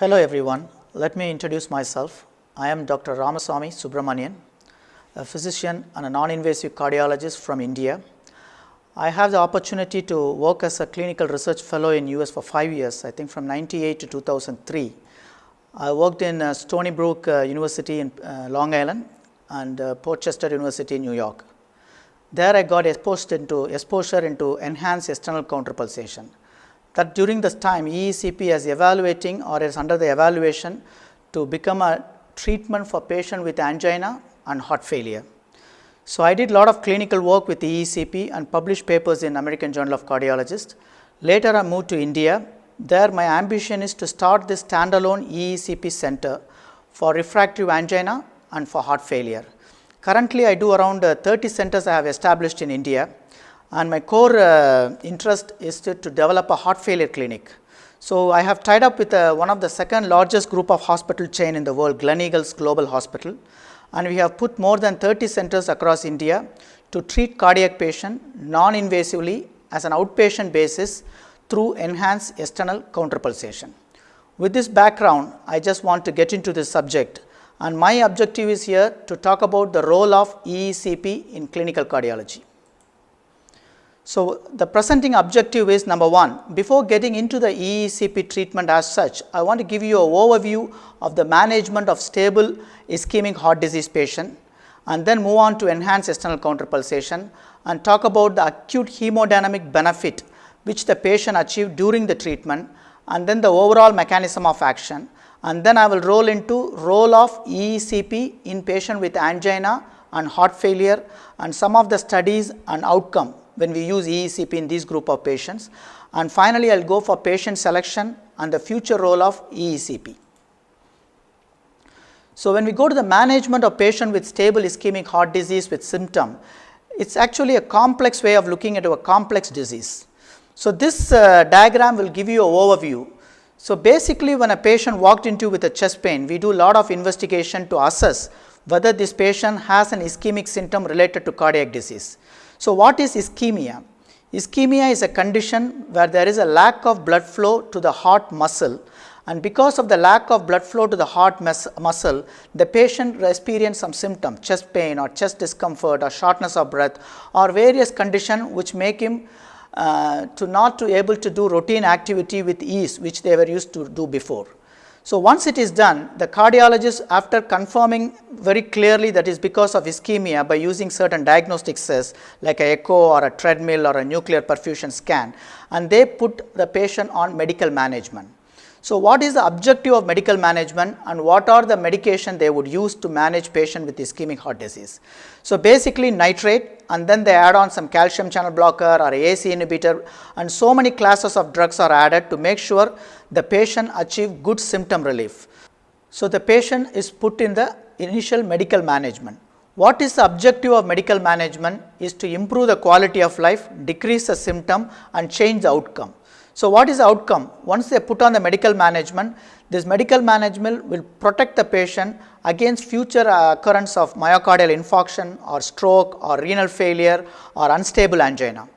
Hello everyone, let me introduce myself. I am Dr. Ramasamy Subramanian, a physician and a non-invasive cardiologist from India. I have the opportunity to work as a clinical research fellow in US for 5 years, I think from 98 to 2003. I worked in Stony Brook University in Long Island and Port Chester University in New York. There I got exposure into enhanced external counter pulsation. That during this time EECP is evaluating or is under the evaluation to become a treatment for patient with angina and heart failure. So I did a lot of clinical work with EECP and published papers in American Journal of Cardiologists. Later I moved to India. There my ambition is to start this standalone EECP center for refractory angina and for heart failure. Currently I do around 30 centers I have established in India. And my core interest is to develop a heart failure clinic. So I have tied up with one of the second largest group of hospital chain in the world, Gleneagles Global Hospital, and we have put more than 30 centers across India to treat cardiac patient non-invasively as an outpatient basis through enhanced external counter pulsation. With this background, I just want to get into this subject, and my objective is here to talk about the role of EECP in clinical cardiology. So the presenting objective is number one, before getting into the EECP treatment as such, I want to give you an overview of the management of stable ischemic heart disease patient, and then move on to enhanced external counter pulsation and talk about the acute hemodynamic benefit which the patient achieved during the treatment, and then the overall mechanism of action, and then I will roll into role of EECP in patient with angina and heart failure and some of the studies and outcome when we use EECP in this group of patients, and finally I will go for patient selection and the future role of EECP. So when we go to the management of patient with stable ischemic heart disease with symptom, it's actually a complex way of looking at a complex disease. So this diagram will give you an overview. So basically when a patient walked into with a chest pain, we do a lot of investigation to assess whether this patient has an ischemic symptom related to cardiac disease. So what is ischemia? Ischemia is a condition where there is a lack of blood flow to the heart muscle, and because of the lack of blood flow to the heart muscle, the patient experiences some symptoms, chest pain or chest discomfort or shortness of breath or various conditions which make him not to able to do routine activity with ease which they were used to do before. So once it is done, the cardiologist, after confirming very clearly that is because of ischemia by using certain diagnostic tests like an echo or a treadmill or a nuclear perfusion scan, and they put the patient on medical management. So what is the objective of medical management and what are the medication they would use to manage patient with ischemic heart disease? So basically nitrate, and then they add on some calcium channel blocker or AC inhibitor, and so many classes of drugs are added to make sure the patient achieve good symptom relief. So the patient is put in the initial medical management. What is the objective of medical management is to improve the quality of life, decrease the symptom and change the outcome. So what is the outcome? Once they put on the medical management, this medical management will protect the patient against future occurrence of myocardial infarction or stroke or renal failure or unstable angina.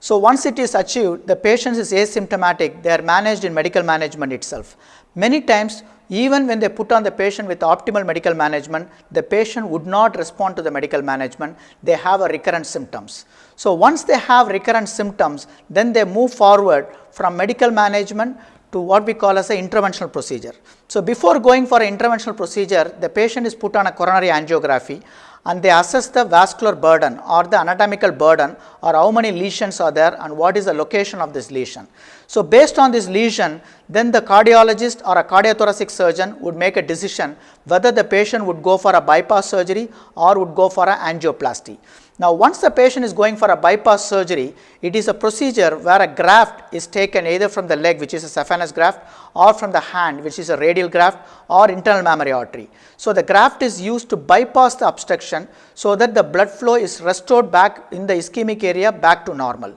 So once it is achieved, the patient is asymptomatic, they are managed in medical management itself. Many times, even when they put on the patient with optimal medical management, the patient would not respond to the medical management, they have a recurrent symptoms. So once they have recurrent symptoms, then they move forward from medical management to what we call as an interventional procedure. So before going for an interventional procedure, the patient is put on a coronary angiography and they assess the vascular burden or the anatomical burden or how many lesions are there and what is the location of this lesion. So based on this lesion, then the cardiologist or a cardiothoracic surgeon would make a decision whether the patient would go for a bypass surgery or would go for an angioplasty. Now once the patient is going for a bypass surgery, it is a procedure where a graft is taken either from the leg, which is a saphenous graft, or from the hand, which is a radial graft, or internal mammary artery. So the graft is used to bypass the obstruction so that the blood flow is restored back in the ischemic area back to normal.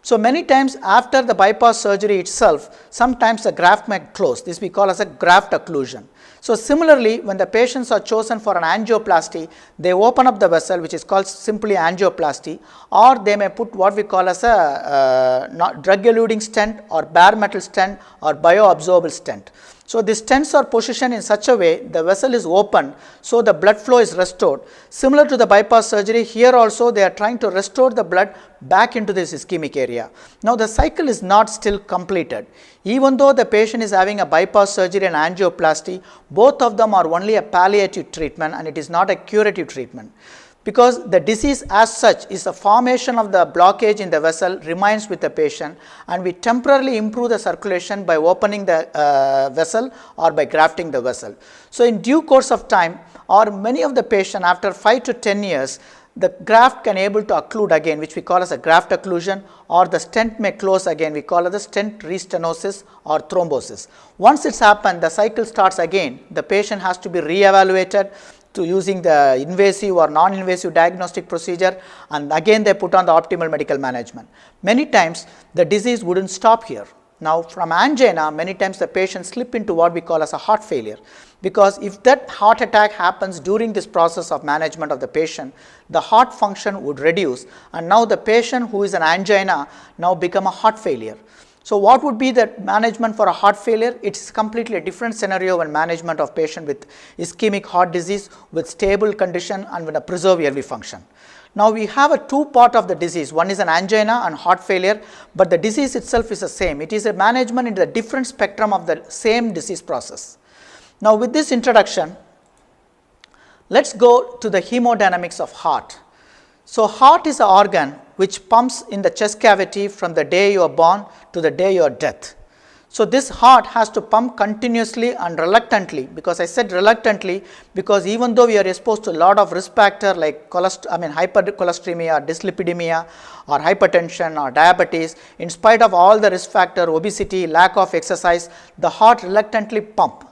So many times after the bypass surgery itself, sometimes the graft may close. This we call as a graft occlusion. So similarly, when the patients are chosen for an angioplasty, they open up the vessel, which is called simply angioplasty, or they may put what we call as a drug-eluting stent or bare metal stent or bioabsorbable stent. So, the stents are positioned in such a way the vessel is opened, so the blood flow is restored. Similar to the bypass surgery, here also they are trying to restore the blood back into this ischemic area. Now, the cycle is not still completed. Even though the patient is having a bypass surgery and angioplasty, both of them are only a palliative treatment and it is not a curative treatment. Because the disease as such is a formation of the blockage in the vessel remains with the patient, and we temporarily improve the circulation by opening the vessel or by grafting the vessel. So, in due course of time, or many of the patient after 5 to 10 years, the graft can able to occlude again, which we call as a graft occlusion, or the stent may close again, we call it the stent restenosis or thrombosis. Once it's happened, the cycle starts again, the patient has to be re-evaluated to using the invasive or non-invasive diagnostic procedure, and again they put on the optimal medical management. Many times the disease wouldn't stop here. Now, from angina, many times the patient slip into what we call as a heart failure, because if that heart attack happens during this process of management of the patient, the heart function would reduce, and now the patient who is an angina now become a heart failure. So, what would be the management for a heart failure? It is completely a different scenario when management of patient with ischemic heart disease with stable condition and with a preserved LV function. Now, we have a two part of the disease, one is an angina and heart failure, but the disease itself is the same. It is a management in the different spectrum of the same disease process. Now, with this introduction, let us go to the hemodynamics of heart. So, heart is an organ which pumps in the chest cavity from the day you are born to the day your death. So, this heart has to pump continuously and reluctantly, because I said reluctantly because even though we are exposed to a lot of risk factor like hypercholesteremia, dyslipidemia or hypertension or diabetes, in spite of all the risk factor, obesity, lack of exercise, the heart reluctantly pump.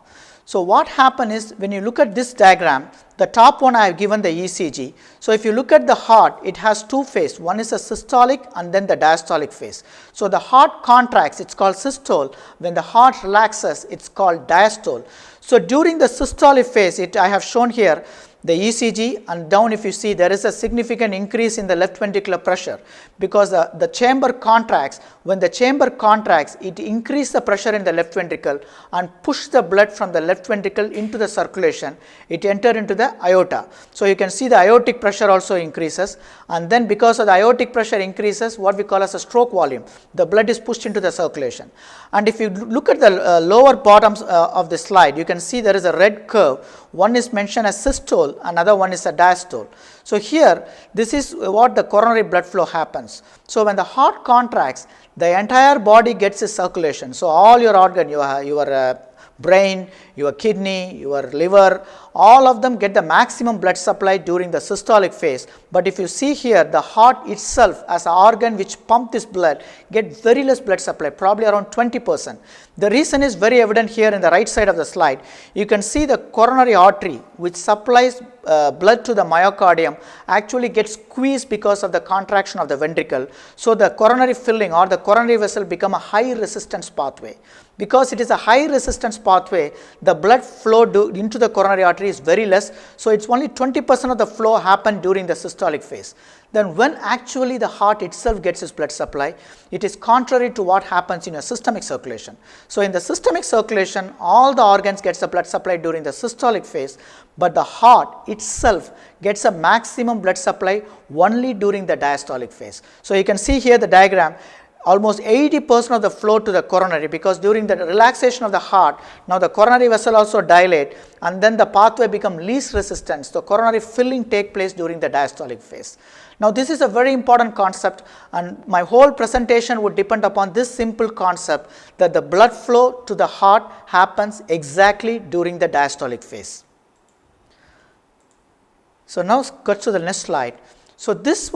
So, what happens is when you look at this diagram, the top one I have given the ECG. So, if you look at the heart, it has two phases, one is a systolic and then the diastolic phase. So, the heart contracts, it is called systole, when the heart relaxes, it is called diastole. So, during the systolic phase, I have shown here the ECG, and down if you see there is a significant increase in the left ventricular pressure, because the chamber contracts. When the chamber contracts, it increases the pressure in the left ventricle and push the blood from the left ventricle into the circulation. It enters into the aorta. So, you can see the aortic pressure also increases, and then because of the aortic pressure increases, what we call as a stroke volume, the blood is pushed into the circulation. And if you look at the lower bottoms of the slide, you can see there is a red curve. One is mentioned as systole, another one is a diastole. So, here this is what the coronary blood flow happens. So, when the heart contracts, the entire body gets a circulation. So, all your organ, your brain, your kidney, your liver, all of them get the maximum blood supply during the systolic phase. But if you see here, the heart itself as an organ which pumps this blood get very less blood supply, probably around 20%. The reason is very evident here in the right side of the slide. You can see the coronary artery which supplies blood to the myocardium actually gets squeezed because of the contraction of the ventricle. So, the coronary filling or the coronary vessel become a high resistance pathway. Because it is a high resistance pathway, the blood flow into the coronary artery is very less. So, it is only 20% of the flow happen during the systolic phase. Then when actually the heart itself gets its blood supply, it is contrary to what happens in a systemic circulation. So, in the systemic circulation, all the organs gets the blood supply during the systolic phase, but the heart itself gets a maximum blood supply only during the diastolic phase. So, you can see here the diagram, almost 80% of the flow to the coronary, because during the relaxation of the heart, now the coronary vessel also dilate and then the pathway become least resistance. The coronary filling take place during the diastolic phase. Now, this is a very important concept, and my whole presentation would depend upon this simple concept that the blood flow to the heart happens exactly during the diastolic phase. So, now go to the next slide. So, this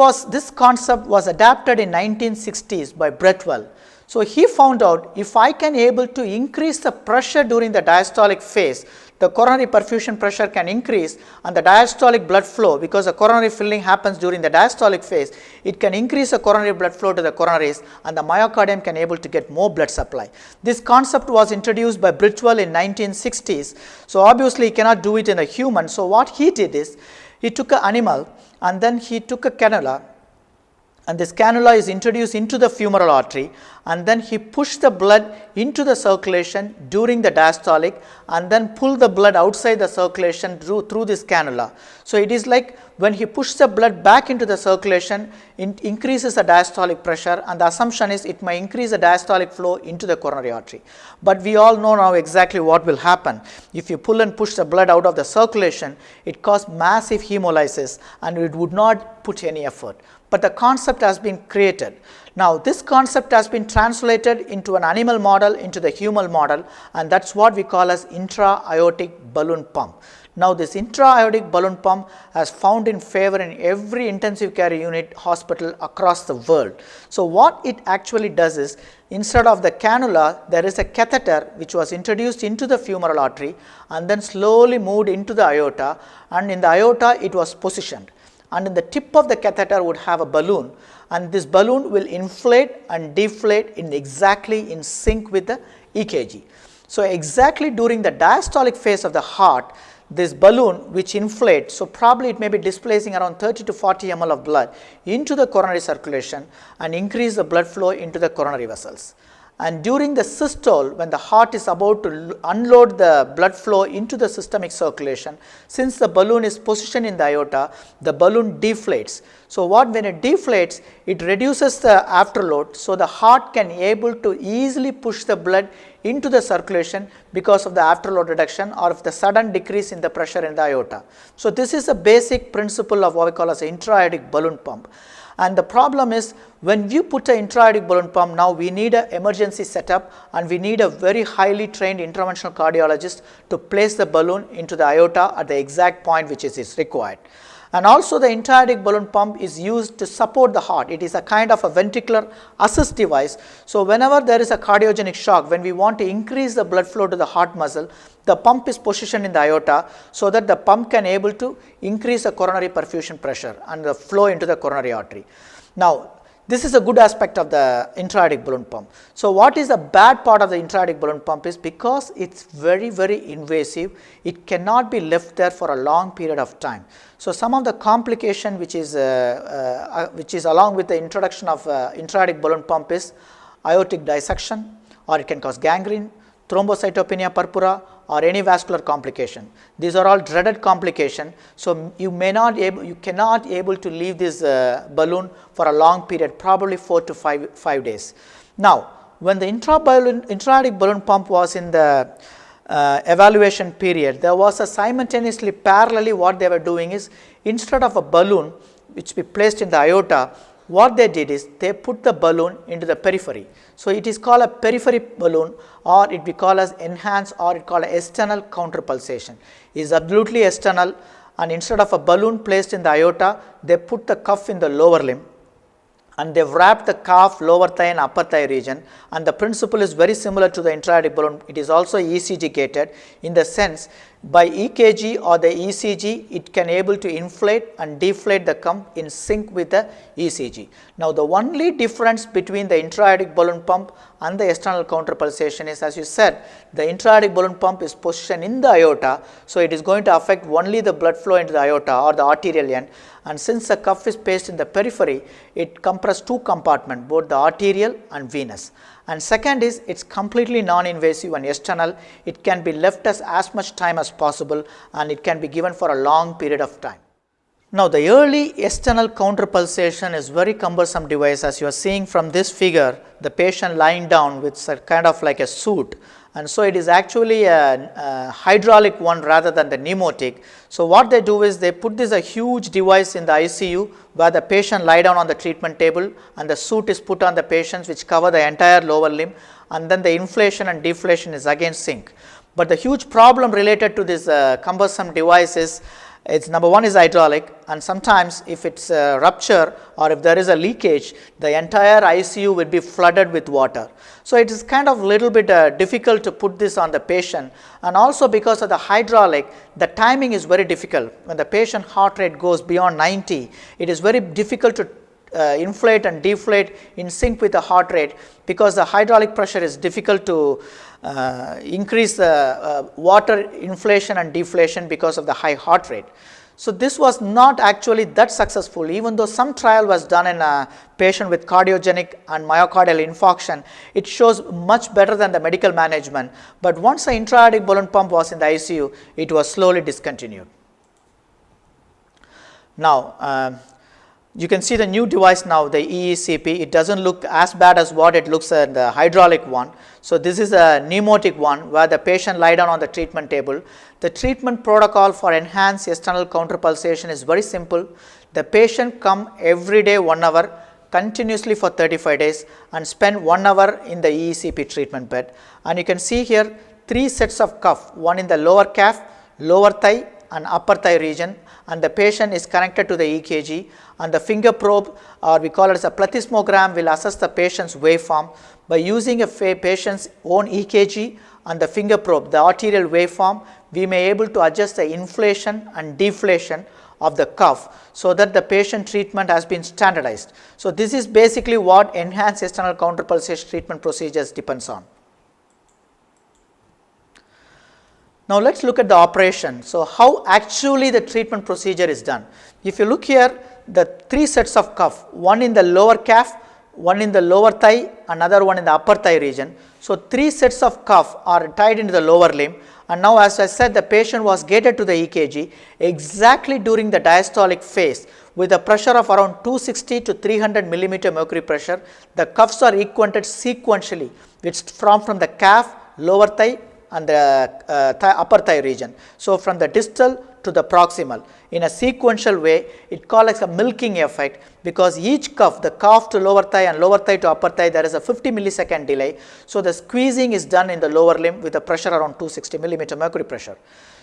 concept was adapted in 1960s by Bretwell. So, he found out if I can able to increase the pressure during the diastolic phase, the coronary perfusion pressure can increase and the diastolic blood flow, because the coronary filling happens during the diastolic phase, it can increase the coronary blood flow to the coronaries and the myocardium can able to get more blood supply. This concept was introduced by Bretwell in 1960s. So, obviously, he cannot do it in a human. So, what he did is, he took an animal and then he took a cannula and this cannula is introduced into the femoral artery, and then he pushed the blood into the circulation during the diastolic and then pull the blood outside the circulation through this cannula. So it is like when he pushes the blood back into the circulation, it increases the diastolic pressure, and the assumption is it may increase the diastolic flow into the coronary artery. But we all know now exactly what will happen. If you pull and push the blood out of the circulation, it causes massive hemolysis and it would not put any effort. But the concept has been created. Now this concept has been translated into an animal model, into the human model, and that's what we call as intra-aortic balloon pump. Now this intra-aortic balloon pump has found in favor in every intensive care unit hospital across the world. So what it actually does is, instead of the cannula, there is a catheter which was introduced into the femoral artery and then slowly moved into the aorta, and in the aorta it was positioned. And in the tip of the catheter would have a balloon, and this balloon will inflate and deflate exactly in sync with the EKG. So exactly during the diastolic phase of the heart, this balloon which inflates, so probably it may be displacing around 30 to 40 ml of blood into the coronary circulation and increase the blood flow into the coronary vessels. And during the systole, when the heart is about to unload the blood flow into the systemic circulation, since the balloon is positioned in the aorta, the balloon deflates. So when it deflates, it reduces the afterload, so the heart can able to easily push the blood into the circulation because of the afterload reduction or of the sudden decrease in the pressure in the aorta. So this is a basic principle of what we call as an intra-aortic balloon pump. And the problem is, when you put an intra-aortic balloon pump, now we need an emergency setup and we need a very highly trained interventional cardiologist to place the balloon into the aorta at the exact point which is required. And also the intra-aortic balloon pump is used to support the heart. It is a kind of a ventricular assist device. So whenever there is a cardiogenic shock, when we want to increase the blood flow to the heart muscle, the pump is positioned in the aorta so that the pump can able to increase the coronary perfusion pressure and the flow into the coronary artery. Now, this is a good aspect of the intra-aortic balloon pump. So what is the bad part of the intra-aortic balloon pump is, because it's very, very invasive, it cannot be left there for a long period of time. So some of the complication which is along with the introduction of intra-aortic balloon pump is aortic dissection, or it can cause gangrene, thrombocytopenia purpura, or any vascular complication. These are all dreaded complications. So you cannot able to leave this balloon for a long period, probably 4 to 5 days. Now, when the intra-aortic balloon pump was in the evaluation period, there was a simultaneously parallelly what they were doing is, instead of a balloon which be placed in the aorta, what they did is they put the balloon into the periphery. So it is called a periphery balloon, or it we call as enhanced, or it called external counter pulsation. It is absolutely external, and instead of a balloon placed in the aorta, they put the cuff in the lower limb, and they have wrapped the calf, lower thigh and upper thigh region, and the principle is very similar to the intra-aortic balloon. It is also ECG gated in the sense, by EKG or the ECG, it can able to inflate and deflate the pump in sync with the ECG. Now the only difference between the intra-aortic balloon pump and the external counter pulsation is, as you said, the intra-aortic balloon pump is positioned in the aorta, so it is going to affect only the blood flow into the aorta or the arterial end, and since the cuff is placed in the periphery, it compresses two compartments, both the arterial and venous. And second is, it's completely non-invasive and external. It can be left as much time as possible, and it can be given for a long period of time. Now the early external counter pulsation is very cumbersome device. As you are seeing from this figure, the patient lying down with kind of like a suit, and so it is actually a hydraulic one rather than the pneumatic. So what they do is they put this a huge device in the ICU where the patient lie down on the treatment table, and the suit is put on the patients which cover the entire lower limb, and then the inflation and deflation is again sync. But the huge problem related to this cumbersome device is, it's number one is hydraulic, and sometimes if it's a rupture or if there is a leakage, the entire ICU will be flooded with water. So it is kind of little bit difficult to put this on the patient, and also because of the hydraulic, the timing is very difficult. When the patient heart rate goes beyond 90, it is very difficult to inflate and deflate in sync with the heart rate, because the hydraulic pressure is difficult to increase the water inflation and deflation because of the high heart rate. So this was not actually that successful, even though some trial was done in a patient with cardiogenic and myocardial infarction. It shows much better than the medical management, but once the intra-aortic balloon pump was in the ICU, it was slowly discontinued. Now, you can see the new device now, the EECP. It doesn't look as bad as what it looks in the hydraulic one. So this is a pneumatic one where the patient lie down on the treatment table. The treatment protocol for enhanced external counter pulsation is very simple. The patient come every day 1 hour continuously for 35 days and spend 1 hour in the EECP treatment bed. And you can see here 3 sets of cuff, one in the lower calf, lower thigh and upper thigh region, and the patient is connected to the EKG, and the finger probe, or we call it as a plethysmogram, will assess the patient's waveform. By using a patient's own EKG and the finger probe, the arterial waveform, we may able to adjust the inflation and deflation of the cuff so that the patient treatment has been standardized. So this is basically what enhanced external counter pulsation treatment procedures depends on. Now let us look at the operation. So how actually the treatment procedure is done. If you look here, the 3 sets of cuff, one in the lower calf, one in the lower thigh, another one in the upper thigh region. So 3 sets of cuff are tied into the lower limb, and now as I said, the patient was gated to the EKG exactly during the diastolic phase with a pressure of around 260 to 300 millimeter mercury pressure. The cuffs are equated sequentially, which from the calf, lower thigh and the upper thigh region. So from the distal to the proximal in a sequential way. It called as a milking effect, because each cuff, the calf to lower thigh and lower thigh to upper thigh, there is a 50 millisecond delay. So the squeezing is done in the lower limb with a pressure around 260 millimeter mercury pressure.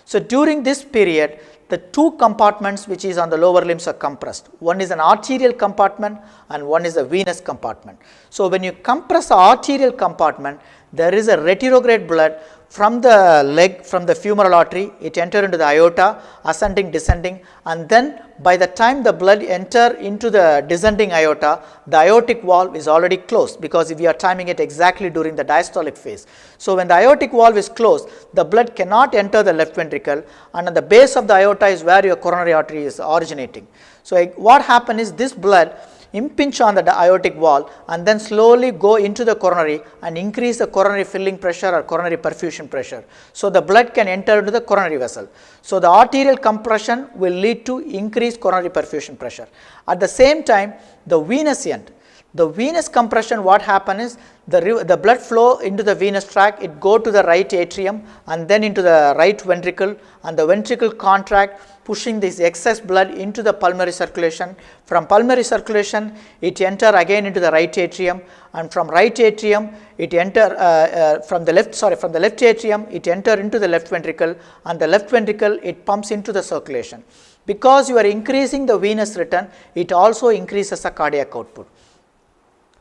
So during this period, the 2 compartments which is on the lower limbs are compressed. One is an arterial compartment and one is a venous compartment. So when you compress the arterial compartment, there is a retrograde blood from the leg, from the femoral artery. It enter into the aorta, ascending, descending, and then by the time the blood enter into the descending aorta, the aortic valve is already closed, because we are timing it exactly during the diastolic phase. So when the aortic valve is closed, the blood cannot enter the left ventricle, and at the base of the aorta is where your coronary artery is originating. So what happens is this blood impinge on the aortic valve and then slowly go into the coronary and increase the coronary filling pressure or coronary perfusion pressure. So the blood can enter into the coronary vessel. So the arterial compression will lead to increased coronary perfusion pressure. At the same time, the venous end, the venous compression, what happens is the blood flow into the venous tract, it go to the right atrium and then into the right ventricle, and the ventricle contract, pushing this excess blood into the pulmonary circulation. From pulmonary circulation, it enter again into the right atrium, and from right atrium, it enter from the left atrium, it enter into the left ventricle, and the left ventricle, it pumps into the circulation. Because you are increasing the venous return, it also increases the cardiac output.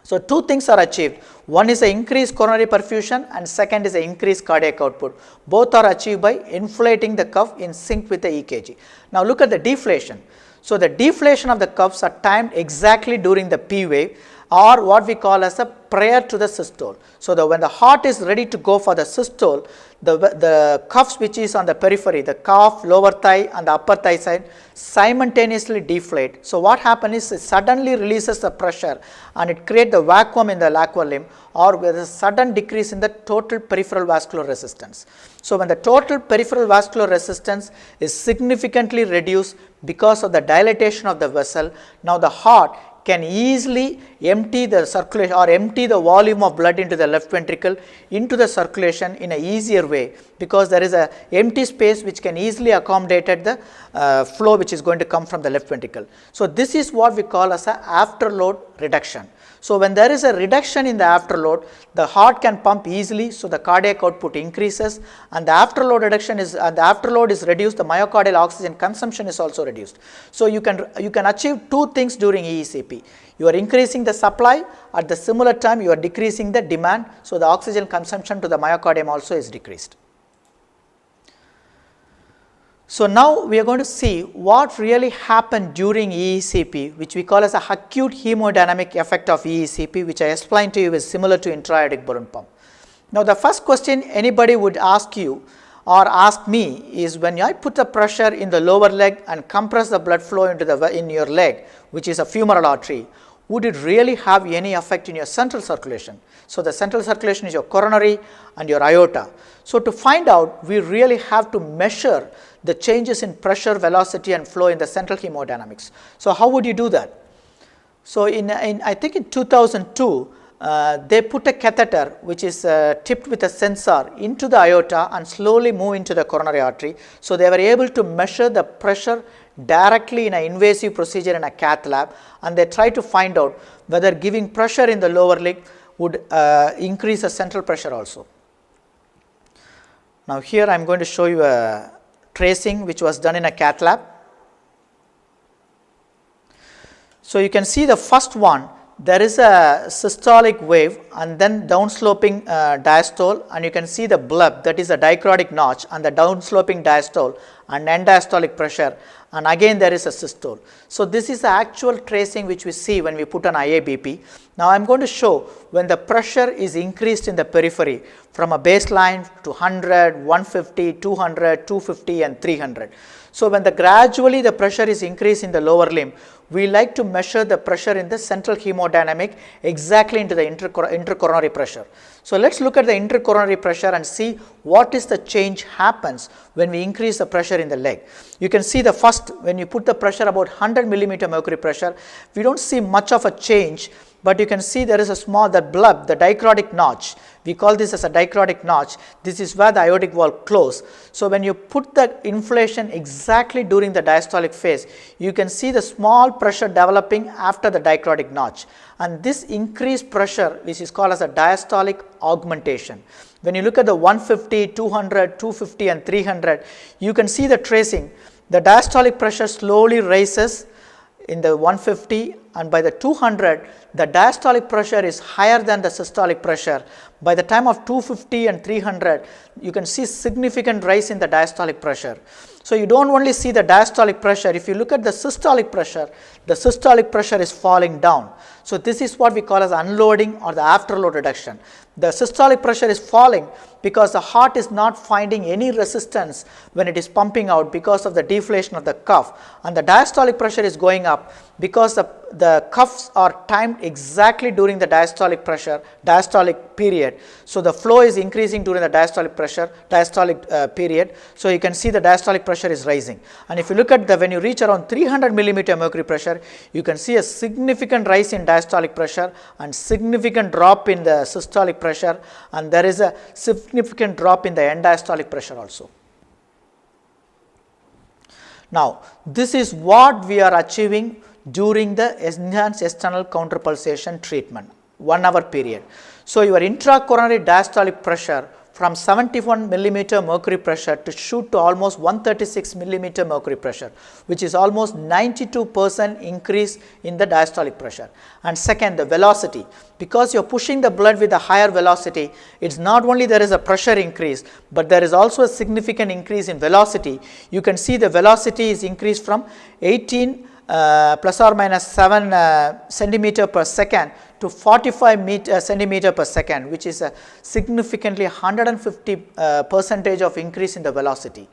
So 2 things are achieved. One is the increased coronary perfusion, and second is the increased cardiac output. Both are achieved by inflating the cuff in sync with the EKG. Now look at the deflation. So the deflation of the cuffs are timed exactly during the P wave, or what we call as a prior to the systole. So when the heart is ready to go for the systole, the cuffs which is on the periphery, the calf, lower thigh and the upper thigh side, simultaneously deflate. So what happens is it suddenly releases the pressure and it creates the vacuum in the lateral limb, or with a sudden decrease in the total peripheral vascular resistance. So when the total peripheral vascular resistance is significantly reduced because of the dilatation of the vessel, now the heart can easily empty the circulation or empty the volume of blood into the left ventricle into the circulation in a easier way, because there is a empty space which can easily accommodate the flow which is going to come from the left ventricle. So this is what we call as a afterload reduction. So when there is a reduction in the afterload, the heart can pump easily, so the cardiac output increases, and the afterload reduction is the afterload is reduced, the myocardial oxygen consumption is also reduced. So you can achieve 2 things during EECP. You are increasing the supply, at the similar time you are decreasing the demand, so the oxygen consumption to the myocardium also is decreased. So now we are going to see what really happened during EECP, which we call as a acute hemodynamic effect of EECP, which I explained to you is similar to intra-aortic balloon pump. Now the first question anybody would ask you, or ask me is, when I put the pressure in the lower leg and compress the blood flow in your leg, which is a femoral artery, would it really have any effect in your central circulation? So the central circulation is your coronary and your aorta. So to find out, we really have to measure the changes in pressure, velocity and flow in the central hemodynamics. So how would you do that? So I think in 2002, they put a catheter which is tipped with a sensor into the aorta and slowly move into the coronary artery. So they were able to measure the pressure directly in an invasive procedure in a cath lab, and they tried to find out whether giving pressure in the lower leg would increase the central pressure also. Now here I am going to show you a tracing which was done in a cath lab. So you can see the first one, there is a systolic wave and then downsloping diastole, and you can see the bleb, that is a dicrotic notch, and the downsloping diastole and end diastolic pressure, and again there is a systole. So this is the actual tracing which we see when we put an IABP. Now I am going to show when the pressure is increased in the periphery from a baseline to 100, 150, 200, 250 and 300. So when gradually the pressure is increased in the lower limb, we like to measure the pressure in the central hemodynamic exactly into the intercoronary pressure. So let's look at the intercoronary pressure and see what is the change happens when we increase the pressure in the leg. You can see the first, when you put the pressure about 100 millimeter mercury pressure, we don't see much of a change, but you can see there is a small, that bleb, the dicrotic notch, we call this as a dicrotic notch. This is where the aortic valve closes. So when you put the inflation exactly during the diastolic phase, you can see the small pressure developing after the dicrotic notch, and this increased pressure, which is called as a diastolic augmentation. When you look at the 150, 200, 250 and 300, you can see the tracing. The diastolic pressure slowly rises in the 150, and by the 200 the diastolic pressure is higher than the systolic pressure. By the time of 250 and 300, you can see significant rise in the diastolic pressure. So you don't only see the diastolic pressure, if you look at the systolic pressure is falling down. So this is what we call as unloading or the afterload reduction. The systolic pressure is falling because the heart is not finding any resistance when it is pumping out because of the deflation of the cuff, and the diastolic pressure is going up because the cuffs are timed exactly during the diastolic period. So the flow is increasing during the diastolic period. So you can see the diastolic pressure is rising, and if you look at when you reach around 300 millimeter mercury pressure, you can see a significant rise in diastolic pressure and significant drop in the systolic pressure, and there is a significant drop in the end diastolic pressure also. Now this is what we are achieving during the enhanced external counter pulsation treatment, 1 hour period. So your intracoronary diastolic pressure from 71 millimeter mercury pressure to shoot to almost 136 millimeter mercury pressure, which is almost 92% increase in the diastolic pressure. And second, the velocity, because you are pushing the blood with a higher velocity, it's not only there is a pressure increase, but there is also a significant increase in velocity. You can see the velocity is increased from 18 plus or minus 7 centimeter per second to 45 centimeter per second, which is a significantly 150% of increase in the velocity.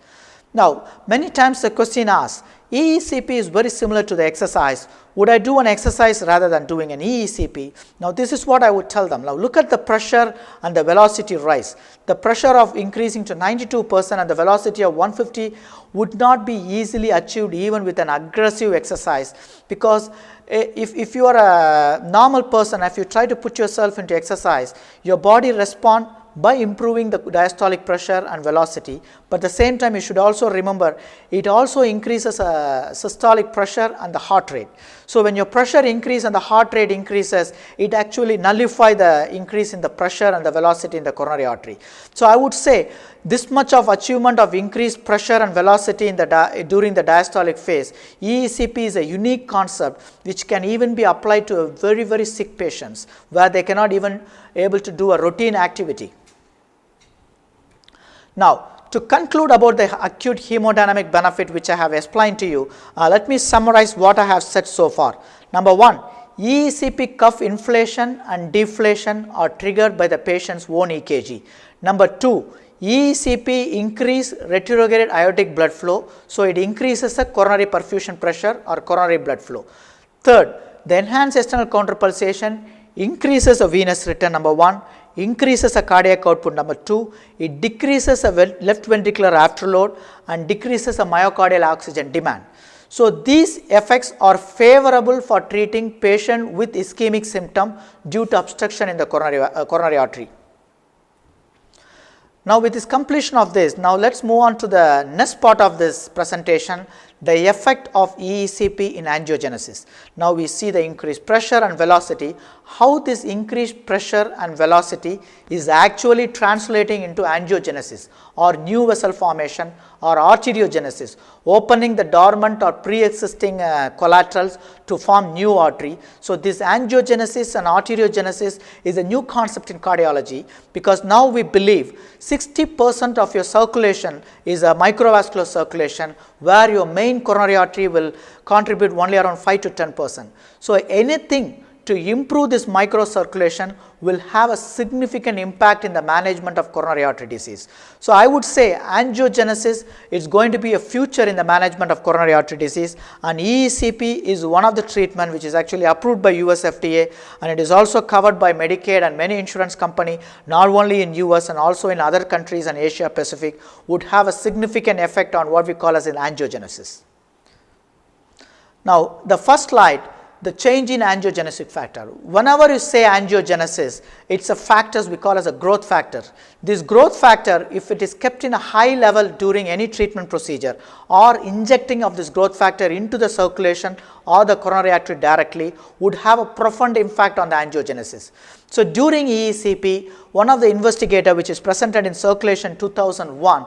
Now many times the question asks, EECP is very similar to the exercise, would I do an exercise rather than doing an EECP? Now this is what I would tell them. Now look at the pressure and the velocity rise. The pressure of increasing to 92% and the velocity of 150 would not be easily achieved even with an aggressive exercise, because if you are a normal person, if you try to put yourself into exercise, your body responds by improving the diastolic pressure and velocity, but at the same time you should also remember it also increases systolic pressure and the heart rate. So when your pressure increases and the heart rate increases, it actually nullifies the increase in the pressure and the velocity in the coronary artery. So I would say this much of achievement of increased pressure and velocity in during the diastolic phase, EECP is a unique concept which can even be applied to very, very sick patients where they cannot even able to do a routine activity. Now, to conclude about the acute hemodynamic benefit which I have explained to you, let me summarize what I have said so far. Number 1, EECP cuff inflation and deflation are triggered by the patient's own EKG. Number 2, EECP increase retrograde aortic blood flow, so it increases the coronary perfusion pressure or coronary blood flow. Third, the enhanced external counter pulsation increases the venous return, number 1, increases the cardiac output, number 2, it decreases the left ventricular afterload and decreases the myocardial oxygen demand. So, these effects are favorable for treating patient with ischemic symptom due to obstruction in the coronary artery. Now, with this completion of this, now let us move on to the next part of this presentation, the effect of EECP in angiogenesis. Now, we see the increased pressure and velocity, how this increased pressure and velocity is actually translating into angiogenesis or new vessel formation or arteriogenesis, opening the dormant or pre-existing collaterals to form new artery. So, this angiogenesis and arteriogenesis is a new concept in cardiology, because now we believe 60% of your circulation is a microvascular circulation, where your main coronary artery will contribute only around 5 to 10%. So, anything to improve this microcirculation will have a significant impact in the management of coronary artery disease. So, I would say angiogenesis is going to be a future in the management of coronary artery disease, and EECP is one of the treatment which is actually approved by US FDA, and it is also covered by Medicaid, and many insurance company not only in US and also in other countries and Asia Pacific would have a significant effect on what we call as an angiogenesis. Now, the first slide, the change in angiogenesis factor. Whenever you say angiogenesis, it's a factors we call as a growth factor. This growth factor, if it is kept in a high level during any treatment procedure or injecting of this growth factor into the circulation or the coronary artery directly, would have a profound impact on the angiogenesis. So, during EECP, one of the investigator which is presented in Circulation 2001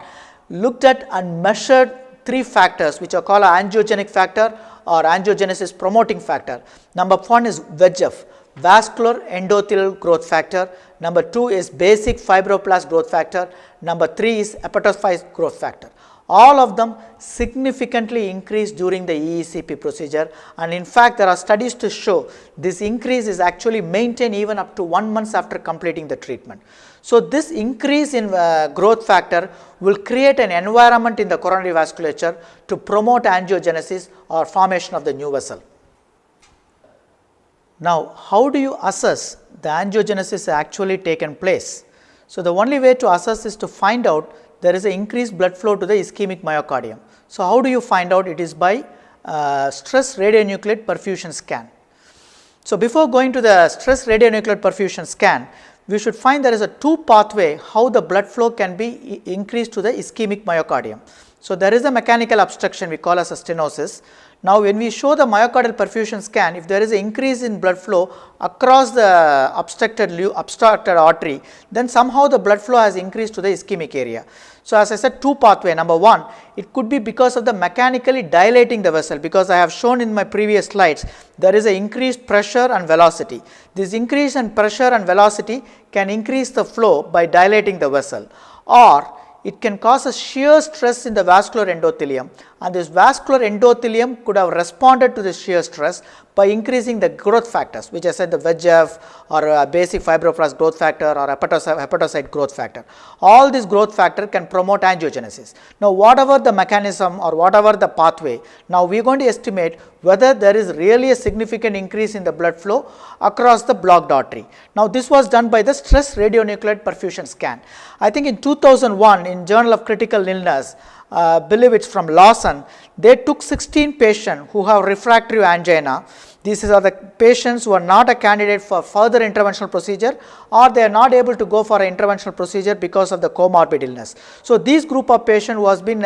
looked at and measured 3 factors which are called angiogenic factor or angiogenesis promoting factor. Number 1 is VEGF, vascular endothelial growth factor. Number 2 is basic fibroblast growth factor. Number 3 is hepatocyte growth factor. All of them significantly increase during the EECP procedure, and in fact there are studies to show this increase is actually maintained even up to 1 month after completing the treatment. So, this increase in growth factor will create an environment in the coronary vasculature to promote angiogenesis or formation of the new vessel. Now, how do you assess the angiogenesis actually taken place? So, the only way to assess is to find out there is an increased blood flow to the ischemic myocardium. So, how do you find out? It is by stress radionuclide perfusion scan. So, before going to the stress radionuclide perfusion scan, we should find there is a 2 pathway how the blood flow can be increased to the ischemic myocardium. So, there is a mechanical obstruction we call as a stenosis. Now, when we show the myocardial perfusion scan, if there is an increase in blood flow across the obstructed artery, then somehow the blood flow has increased to the ischemic area. So, as I said, 2 pathway. Number 1, it could be because of the mechanically dilating the vessel, because I have shown in my previous slides there is an increased pressure and velocity. This increase in pressure and velocity can increase the flow by dilating the vessel, or it can cause a shear stress in the vascular endothelium, and this vascular endothelium could have responded to this shear stress by increasing the growth factors, which I said the VEGF or basic fibroblast growth factor or hepatocyte growth factor. All these growth factor can promote angiogenesis. Now, whatever the mechanism or whatever the pathway, now we are going to estimate whether there is really a significant increase in the blood flow across the blocked artery. Now, this was done by the stress radionuclide perfusion scan. I think in 2001 in Journal of Critical Illness, believe it's from Lawson, they took 16 patients who have refractory angina. These are the patients who are not a candidate for further interventional procedure, or they are not able to go for an interventional procedure because of the comorbid illness. So, this group of patients who has been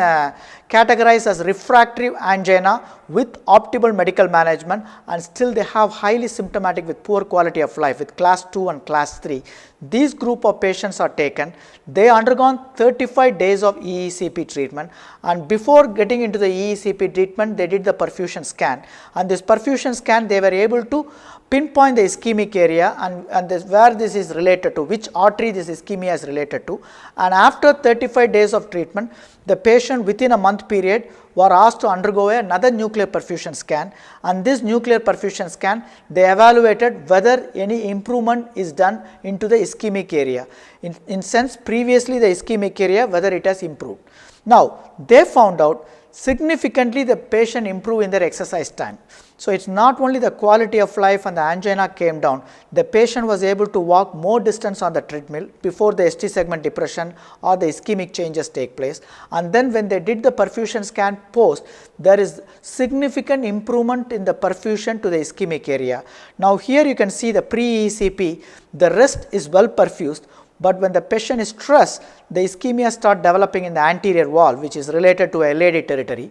categorized as refractory angina with optimal medical management, and still they have highly symptomatic with poor quality of life with class 2 and class 3. These group of patients are taken, they undergone 35 days of EECP treatment, and before getting into the EECP treatment they did the perfusion scan, and this perfusion scan they were able to pinpoint the ischemic area and this, where this is related to, which artery this ischemia is related to, and after 35 days of treatment, the patient within a month period were asked to undergo another nuclear perfusion scan, and this nuclear perfusion scan they evaluated whether any improvement is done into the ischemic area, in sense previously the ischemic area whether it has improved. Now they found out significantly the patient improved in their exercise time. So it's not only the quality of life and the angina came down, the patient was able to walk more distance on the treadmill before the ST segment depression or the ischemic changes take place, and then when they did the perfusion scan post, there is significant improvement in the perfusion to the ischemic area. Now here you can see the pre-EECP, the wrist is well perfused, but when the patient is stressed, the ischemia start developing in the anterior wall, which is related to LAD territory.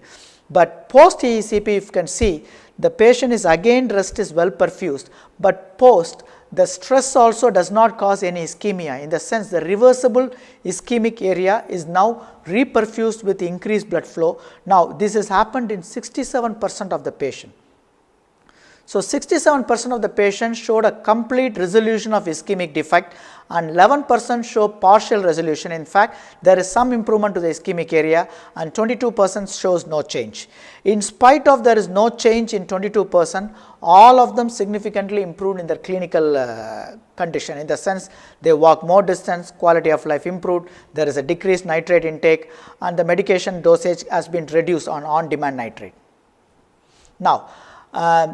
But post EECP, if you can see, the patient is again wrist is well perfused, but post the stress also does not cause any ischemia, in the sense the reversible ischemic area is now reperfused with increased blood flow. Now this has happened in 67% of the patient. So 67% of the patients showed a complete resolution of ischemic defect and 11% show partial resolution. In fact, there is some improvement to the ischemic area and 22% shows no change. In spite of there is no change in 22%, all of them significantly improved in their clinical condition, in the sense they walk more distance, quality of life improved, there is a decreased nitrate intake, and the medication dosage has been reduced on on-demand nitrate. Now,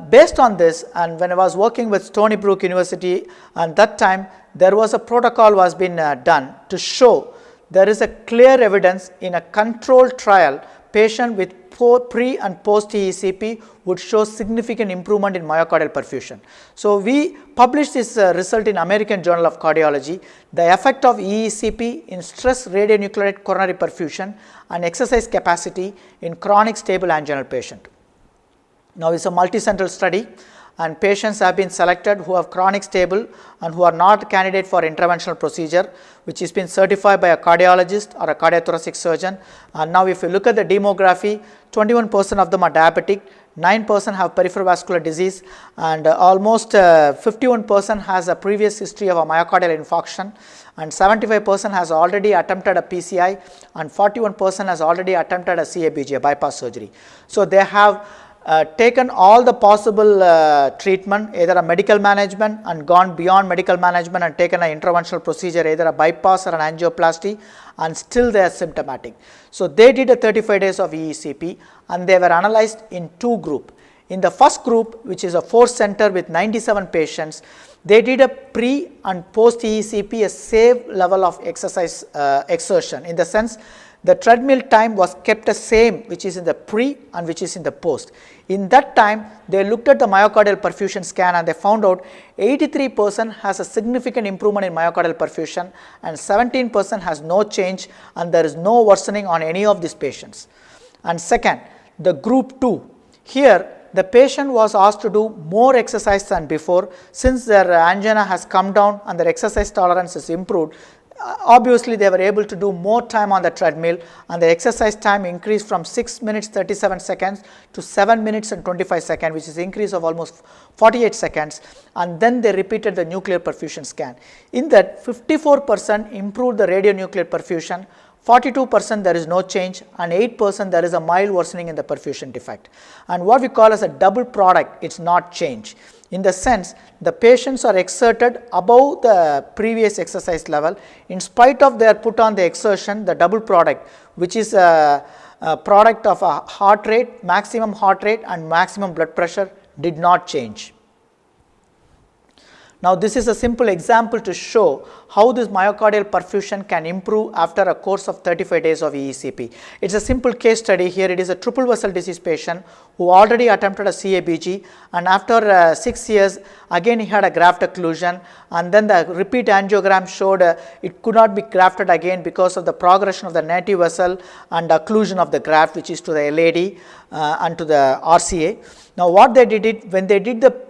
based on this, and when I was working with Stony Brook University, and that time there was a protocol was been done to show there is a clear evidence in a controlled trial patient with pre and post EECP would show significant improvement in myocardial perfusion. So we published this result in American Journal of Cardiology, the effect of EECP in stress radionuclide coronary perfusion and exercise capacity in chronic stable anginal patient. Now it's a multicenter study, and patients have been selected who have chronic stable and who are not candidate for interventional procedure, which has been certified by a cardiologist or a cardiothoracic surgeon. And now if you look at the demography, 21% of them are diabetic, 9% have peripheral vascular disease, and almost 51% has a previous history of a myocardial infarction, and 75% has already attempted a PCI, and 41% has already attempted a CABG, a bypass surgery. So they have taken all the possible treatment, either a medical management, and gone beyond medical management and taken an interventional procedure, either a bypass or an angioplasty, and still they are symptomatic. So they did a 35 days of EECP, and they were analyzed in two groups. In the first group, which is a 4-center with 97 patients, they did a pre and post EECP a same level of exercise exertion, in the sense the treadmill time was kept the same, which is in the pre and which is in the post. In that time, they looked at the myocardial perfusion scan and they found out 83% has a significant improvement in myocardial perfusion and 17% has no change, and there is no worsening on any of these patients. And second, the group 2, here the patient was asked to do more exercise than before. Since their angina has come down and their exercise tolerance is improved, obviously they were able to do more time on the treadmill, and the exercise time increased from 6 minutes 37 seconds to 7 minutes and 25 seconds, which is an increase of almost 48 seconds, and then they repeated the nuclear perfusion scan. In that, 54% improved the radionuclear perfusion, 42% there is no change, and 8% there is a mild worsening in the perfusion defect. And what we call as a double product, it's not change. In the sense, the patients are exerted above the previous exercise level. In spite of their put on the exertion, the double product, which is a product of a heart rate, maximum heart rate and maximum blood pressure, did not change. Now this is a simple example to show how this myocardial perfusion can improve after a course of 35 days of EECP. It's a simple case study. Here it is a triple vessel disease patient who already attempted a CABG, and after 6 years again he had a graft occlusion, and then the repeat angiogram showed it could not be grafted again because of the progression of the native vessel and occlusion of the graft, which is to the LAD and to the RCA. Now what they did, when they did the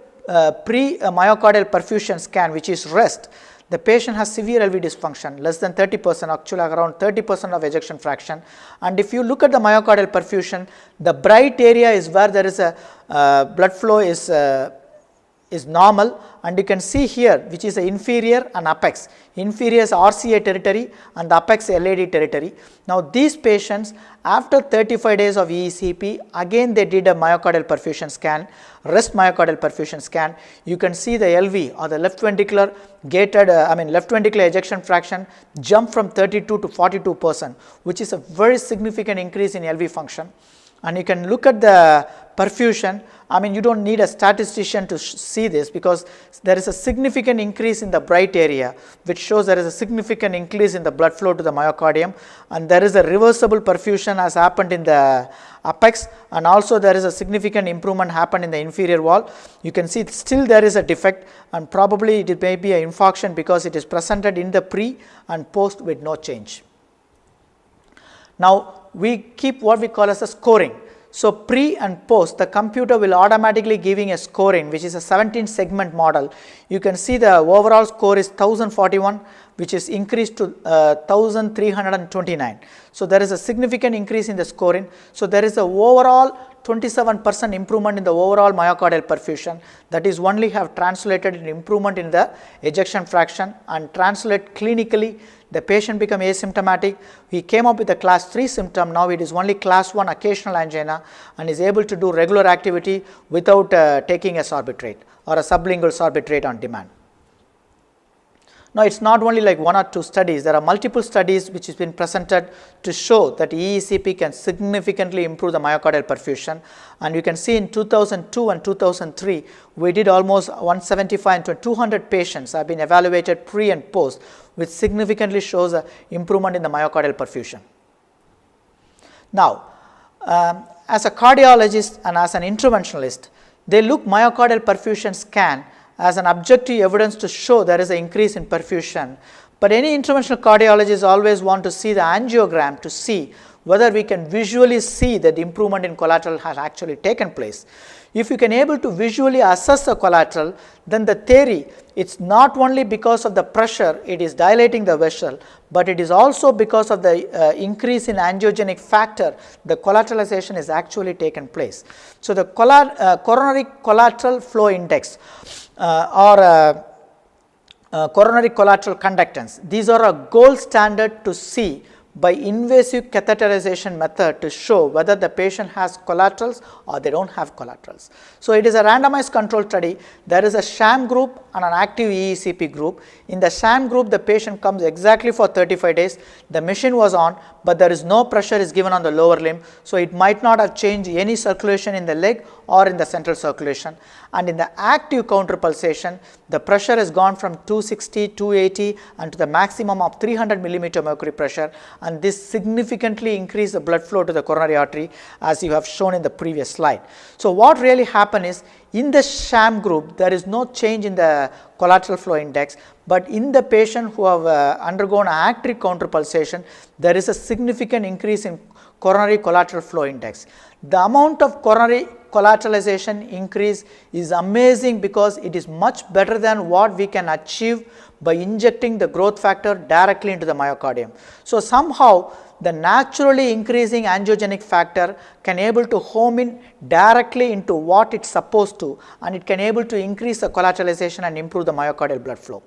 pre-myocardial perfusion scan, which is rest, the patient has severe LV dysfunction, less than 30%, actually around 30% of ejection fraction. And if you look at the myocardial perfusion, the bright area is where there is a blood flow is is normal, and you can see here which is the inferior and apex. Inferior is RCA territory and the apex LAD territory. Now these patients, after 35 days of EECP, again they did a myocardial perfusion scan, rest myocardial perfusion scan. You can see the LV or the left ventricular gated, left ventricular ejection fraction jump from 32 to 42%, which is a very significant increase in LV function. And you can look at the perfusion. You don't need a statistician to see this, because there is a significant increase in the bright area, which shows there is a significant increase in the blood flow to the myocardium, and there is a reversible perfusion has happened in the apex, and also there is a significant improvement happened in the inferior wall. You can see still there is a defect, and probably it may be an infarction because it is presented in the pre and post with no change. Now we keep what we call as a scoring. So pre and post, the computer will automatically giving a scoring, which is a 17 segment model. You can see the overall score is 1041, which is increased to 1329. So there is a significant increase in the scoring. So there is a overall 27% improvement in the overall myocardial perfusion. That is only have translated in improvement in the ejection fraction, and translate clinically the patient become asymptomatic. He came up with a class 3 symptom. Now it is only class 1 occasional angina, and is able to do regular activity without taking a sorbitrate or a sublingual sorbitrate on demand. Now it is not only like 1 or 2 studies, there are multiple studies which has been presented to show that EECP can significantly improve the myocardial perfusion, and you can see in 2002 and 2003 we did almost 175 and 200 patients have been evaluated pre and post, which significantly shows an improvement in the myocardial perfusion. Now as a cardiologist and as an interventionalist, they look myocardial perfusion scan as an objective evidence to show there is an increase in perfusion. But any interventional cardiologist always want to see the angiogram to see whether we can visually see that the improvement in collateral has actually taken place. If you can able to visually assess the collateral, then the theory, it's not only because of the pressure it is dilating the vessel, but it is also because of the increase in angiogenic factor, the collateralization is actually taken place. So the coronary collateral flow index coronary collateral conductance, these are a gold standard to see by invasive catheterization method to show whether the patient has collaterals or they don't have collaterals. So it is a randomized control study. There is a sham group and an active EECP group. In the sham group, the patient comes exactly for 35 days. The machine was on, but there is no pressure is given on the lower limb, so it might not have changed any circulation in the leg or in the central circulation. And in the active counter pulsation, the pressure has gone from 260, 280 and to the maximum of 300 millimeter mercury pressure, and this significantly increased the blood flow to the coronary artery, as you have shown in the previous slide. So what really happened is, in the sham group there is no change in the collateral flow index, but in the patient who have undergone active counter pulsation, there is a significant increase in coronary collateral flow index. The amount of coronary collateralization increase is amazing because it is much better than what we can achieve by injecting the growth factor directly into the myocardium. So somehow the naturally increasing angiogenic factor can able to home in directly into what it's supposed to, and it can able to increase the collateralization and improve the myocardial blood flow.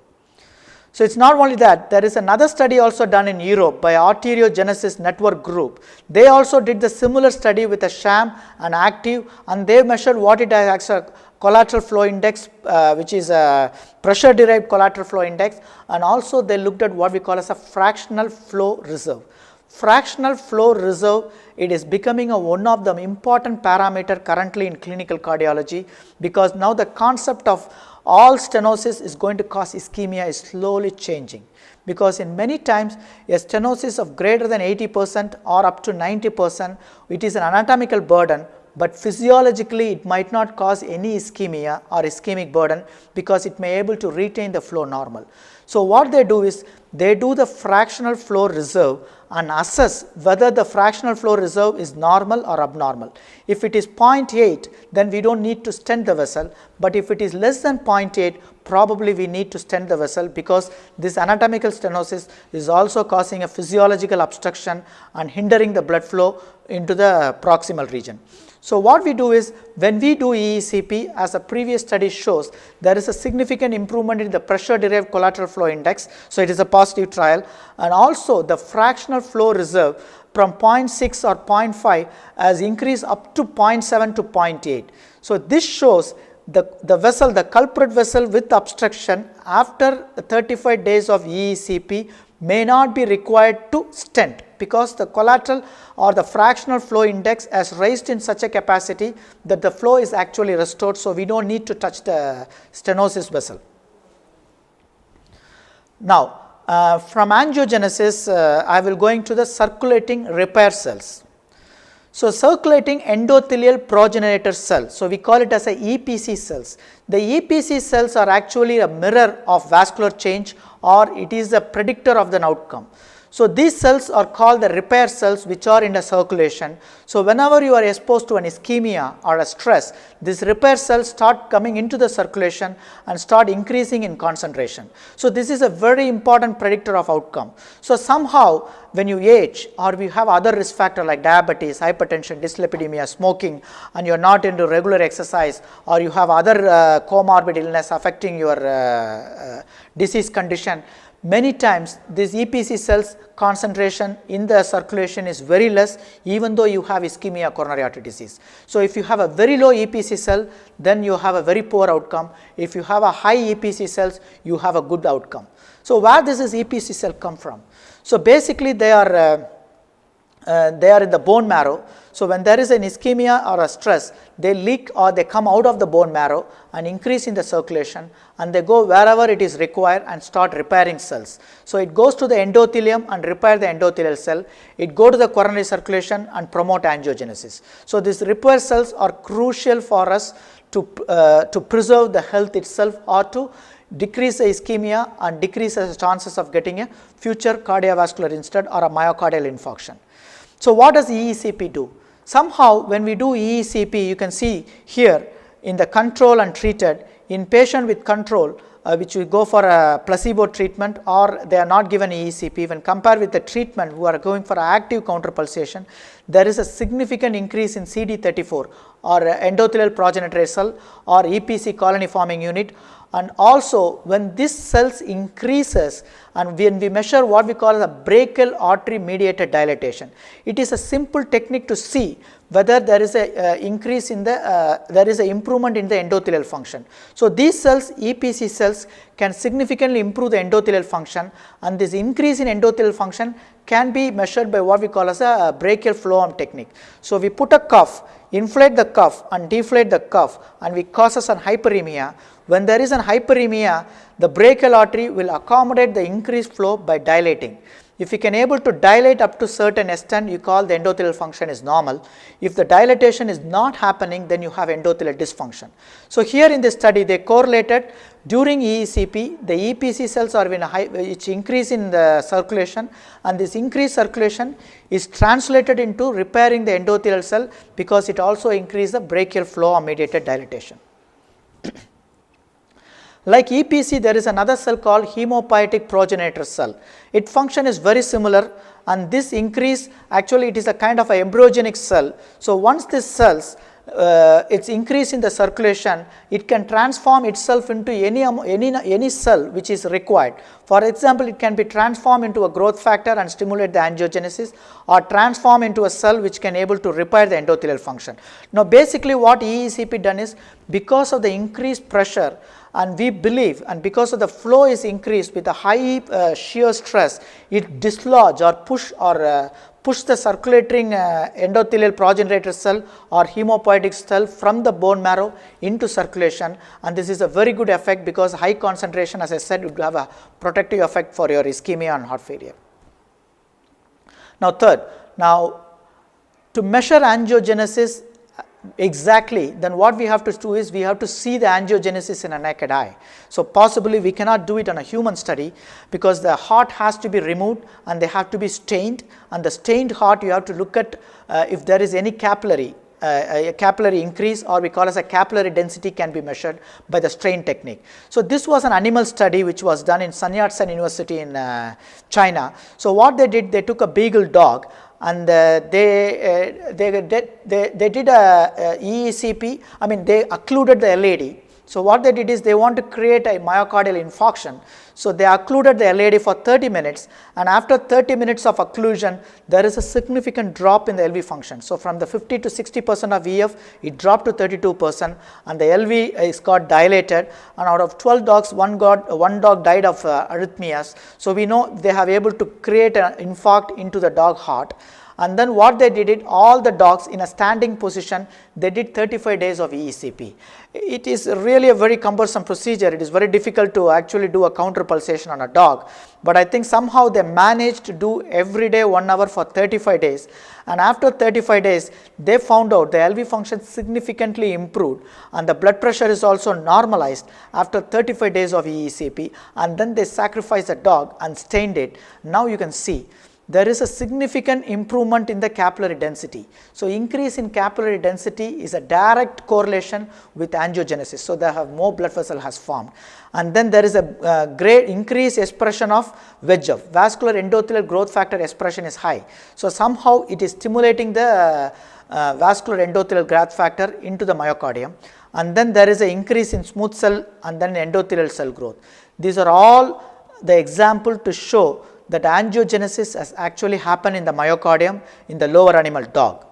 So it's not only that, there is another study also done in Europe by Arteriogenesis Network Group. They also did the similar study with a sham and active, and they measured what it has as a collateral flow index, which is a pressure derived collateral flow index, and also they looked at what we call as a fractional flow reserve. Fractional flow reserve, it is becoming one of the important parameter currently in clinical cardiology, because now the concept of all stenosis is going to cause ischemia is slowly changing, because in many times a stenosis of greater than 80% or up to 90%, it is an anatomical burden, but physiologically it might not cause any ischemia or ischemic burden because it may able to retain the flow normal. So what they do is they do the fractional flow reserve and assess whether the fractional flow reserve is normal or abnormal. If it is 0.8, then we don't need to stent the vessel, but if it is less than 0.8, probably we need to stent the vessel, because this anatomical stenosis is also causing a physiological obstruction and hindering the blood flow into the proximal region. So what we do is, when we do EECP, as a previous study shows, there is a significant improvement in the pressure derived collateral flow index. So it is a positive trial, and also the fractional flow reserve from 0.6 or 0.5 has increased up to 0.7 to 0.8. So this shows the vessel, the culprit vessel with obstruction after 35 days of EECP may not be required to stent, because the collateral or the fractional flow index has raised in such a capacity that the flow is actually restored. So we don't need to touch the stenosis vessel. Now, from angiogenesis, I will going to the circulating repair cells. So circulating endothelial progenitor cell, so we call it as a EPC cells. The EPC cells are actually a mirror of vascular change, or it is a predictor of the outcome. So these cells are called the repair cells, which are in the circulation. So whenever you are exposed to an ischemia or a stress, these repair cells start coming into the circulation and start increasing in concentration. So this is a very important predictor of outcome. So somehow when you age, or we have other risk factors like diabetes, hypertension, dyslipidemia, smoking, and you are not into regular exercise, or you have other comorbid illness affecting your disease condition, many times these EPC cells concentration in the circulation is very less, even though you have ischemia coronary artery disease. So if you have a very low EPC cell, then you have a very poor outcome. If you have a high EPC cells, you have a good outcome. So where does this EPC cell come from? So basically they are in the bone marrow. So when there is an ischemia or a stress, they leak or they come out of the bone marrow and increase in the circulation, and they go wherever it is required and start repairing cells. So it goes to the endothelium and repair the endothelial cell. It go to the coronary circulation and promote angiogenesis. So these repair cells are crucial for us to preserve the health itself, or to decrease the ischemia and decrease the chances of getting a future cardiovascular incident or a myocardial infarction. So what does EECP do? Somehow when we do EECP, you can see here in the control and treated, in patient with control, which we go for a placebo treatment, or they are not given EECP, when compared with the treatment who are going for active counter pulsation, there is a significant increase in CD34 or endothelial progenitor cell or EPC colony forming unit. And also when this cells increases, and when we measure what we call as a brachial artery mediated dilatation, it is a simple technique to see whether there is a increase in the there is a improvement in the endothelial function. So these cells, EPC cells, can significantly improve the endothelial function, and this increase in endothelial function can be measured by what we call as a brachial flow arm technique. So we put a cuff, inflate the cuff and deflate the cuff, and we causes an hyperemia. When there is an hyperemia, the brachial artery will accommodate the increased flow by dilating. If you can able to dilate up to certain extent, you call the endothelial function is normal. If the dilatation is not happening, then you have endothelial dysfunction. So here in this study, they correlated during EECP, the EPC cells are in a high, which increase in the circulation, and this increased circulation is translated into repairing the endothelial cell, because it also increases the brachial flow or mediated dilatation. Like EPC, there is another cell called hematopoietic progenitor cell. Its function is very similar, and this increase, actually it is a kind of a embryogenic cell. So once this cells, its increase in the circulation, it can transform itself into any cell which is required. For example, it can be transformed into a growth factor and stimulate the angiogenesis, or transform into a cell which can able to repair the endothelial function. Now basically what EECP done is, because of the increased pressure, and we believe, and because of the flow is increased with a high shear stress, it dislodge or push the circulating endothelial progenitor cell or hematopoietic cell from the bone marrow into circulation, and this is a very good effect, because high concentration, as I said, would have a protective effect for your ischemia and heart failure. Now third, to measure angiogenesis exactly, then what we have to do is, we have to see the angiogenesis in a naked eye. So possibly we cannot do it on a human study, because the heart has to be removed and they have to be stained, and the stained heart you have to look at if there is any capillary a capillary increase, or we call as a capillary density, can be measured by the strain technique. So this was an animal study which was done in Sun Yat-sen University in China. So what they did, they took a beagle dog and they did a EECP, I mean they occluded the LAD. So what they did is they want to create a myocardial infarction. So they occluded the LAD for 30 minutes, and after 30 minutes of occlusion, there is a significant drop in the LV function. So from the 50 to 60% of EF, it dropped to 32%, and the LV is got dilated, and out of 12 dogs, one dog died of arrhythmias. So we know they have able to create an infarct into the dog heart. And then what they did it, all the dogs in a standing position, they did 35 days of EECP. It is really a very cumbersome procedure. It is very difficult to actually do a counter pulsation on a dog. But I think somehow they managed to do every day 1 hour for 35 days. And after 35 days, they found out the LV function significantly improved, and the blood pressure is also normalized after 35 days of EECP. And then they sacrificed the dog and stained it. Now you can see there is a significant improvement in the capillary density. So increase in capillary density is a direct correlation with angiogenesis. So they have more blood vessel has formed. And then there is a great increased expression of VEGF. Vascular endothelial growth factor expression is high. So somehow it is stimulating the vascular endothelial growth factor into the myocardium. And then there is an increase in smooth cell and then endothelial cell growth. These are all the example to show that angiogenesis has actually happened in the myocardium in the lower animal dog.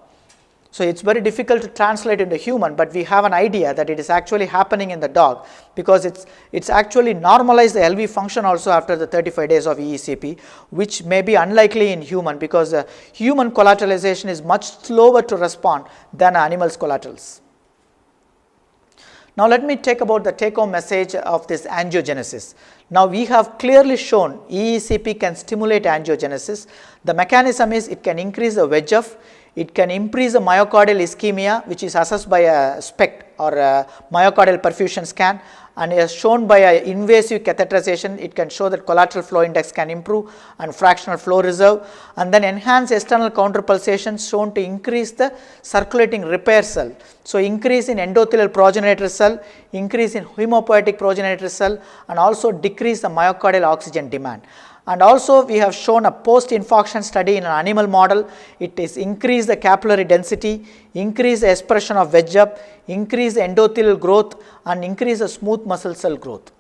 So it's very difficult to translate into human, but we have an idea that it is actually happening in the dog, because it's actually normalized the LV function also after the 35 days of EECP, which may be unlikely in human, because human collateralization is much slower to respond than animals' collaterals. Now let me take about the take-home message of this angiogenesis. Now we have clearly shown EECP can stimulate angiogenesis. The mechanism is it can increase the VEGF, it can increase the myocardial ischemia, which is assessed by a SPECT or a myocardial perfusion scan, and as shown by an invasive catheterization, it can show that collateral flow index can improve and fractional flow reserve, and then enhanced external counter pulsation shown to increase the circulating repair cell. So increase in endothelial progenitor cell, increase in hemopoietic progenitor cell, and also decrease the myocardial oxygen demand. And also we have shown a post-infarction study in an animal model. It is increase the capillary density, increase the expression of VEGF, increase the endothelial growth, and increase the smooth muscle cell growth.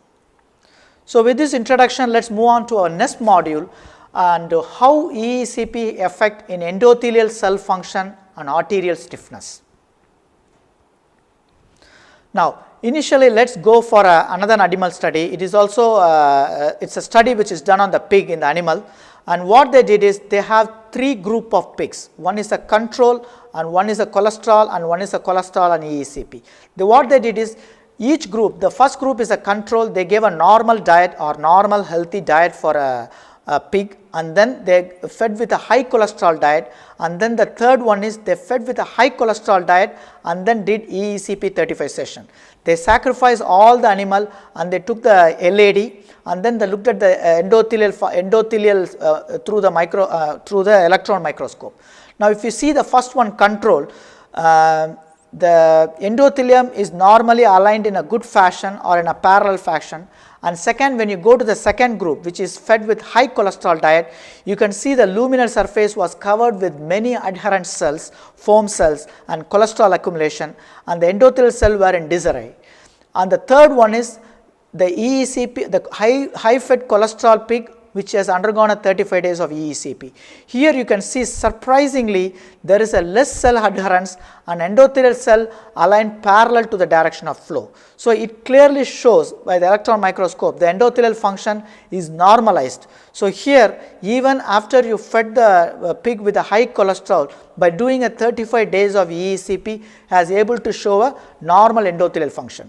So with this introduction, let's move on to our next module and how EECP affect in endothelial cell function and arterial stiffness. Now initially let's go for another animal study. It is also it's a study which is done on the pig in the animal, and what they did is they have 3 group of pigs. One is a control, and one is a cholesterol, and one is a cholesterol and EECP. What they did is each group, the first group is a control, they gave a normal diet or normal healthy diet for a pig, and then they fed with a high cholesterol diet, and then the third one is they fed with a high cholesterol diet and then did EECP 35 session. They sacrificed all the animal and they took the LAD, and then they looked at the endothelial through the electron microscope. Now if you see the first one, control, the endothelium is normally aligned in a good fashion or in a parallel fashion. And second, when you go to the second group, which is fed with high cholesterol diet, you can see the luminal surface was covered with many adherent cells, foam cells, and cholesterol accumulation, and the endothelial cell were in disarray. And the third one is the EECP, the high fed cholesterol pig, which has undergone a 35 days of EECP. Here you can see surprisingly there is a less cell adherence and endothelial cell aligned parallel to the direction of flow. So it clearly shows by the electron microscope the endothelial function is normalized. So here even after you fed the pig with a high cholesterol, by doing a 35 days of EECP has able to show a normal endothelial function.